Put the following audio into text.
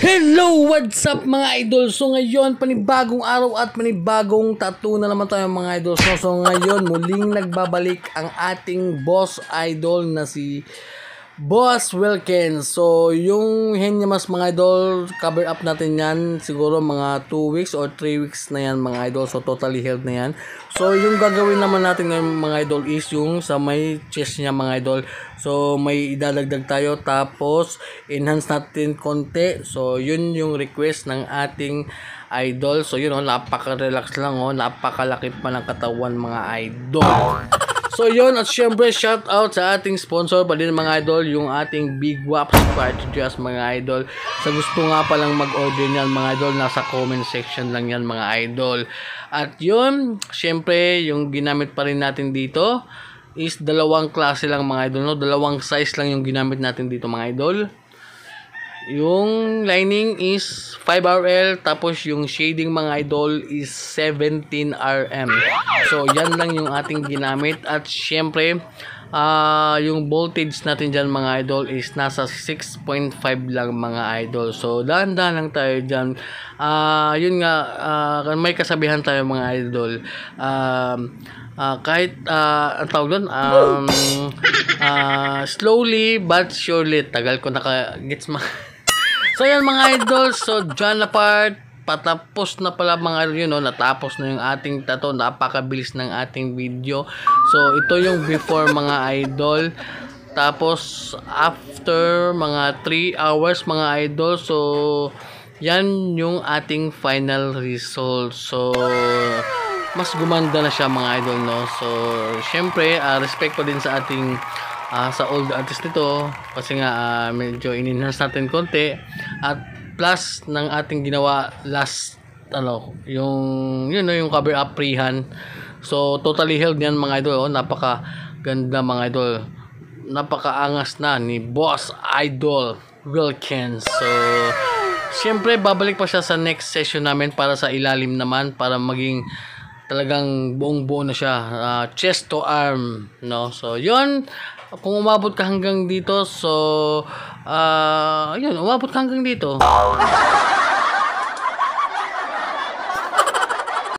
Hello! What's up mga idol? So ngayon, panibagong araw at panibagong tattoo na naman tayo mga idol. So ngayon, muling nagbabalik ang ating boss idol na si Boss Wilkins. So yung Henyamas mga idol, cover up natin yan. Siguro mga 2 weeks or 3 weeks na yan mga idol. So totally healed na yan. So yung gagawin naman natin ngayon mga idol is yung sa may chest niya mga idol. So may idadagdag tayo tapos enhance natin konti. So yun yung request ng ating idol. So yun napaka-relax lang napakalaki pa ng katawan mga idol. So yun, at syempre shout out sa ating sponsor pa din mga idol, yung ating Big Waps Cartridges mga idol. Sa gusto nga palang mag-order niyan mga idol, nasa comment section lang yan mga idol. At yun, syempre yung ginamit pa rin natin dito is dalawang klase lang mga idol, dalawang size lang yung ginamit natin dito mga idol. Yung lining is 5RL, tapos yung shading mga idol is 17RM. So yan lang yung ating ginamit. At syempre yung voltage natin dyan mga idol is nasa 6.5 lang mga idol. So dahan-dahan lang tayo dyan. Yun nga, may kasabihan tayo mga idol, kahit ang tawag doon, slowly but surely. Tagal ko naka-gets So yan mga idol, so dyan na part, patapos na pala mga idol, natapos na yung ating tattoo, napakabilis ng ating video. So ito yung before mga idol, tapos after mga 3 hours mga idol, so yan yung ating final result. So mas gumanda na siya mga idol, so syempre respect ko din sa ating sa old artist nito kasi nga medyo in-enhance natin konti, at plus ng ating ginawa last yung yung cover up freehand. So totally healed yan mga idol. Napaka ganda mga idol, napakaangas na ni Boss Idol Wilkins. So syempre babalik pa siya sa next session namin para sa ilalim naman, para maging talagang buong buo na siya, chest to arm, so yun. Kung umabot ka hanggang dito, so yun, umabot ka hanggang dito,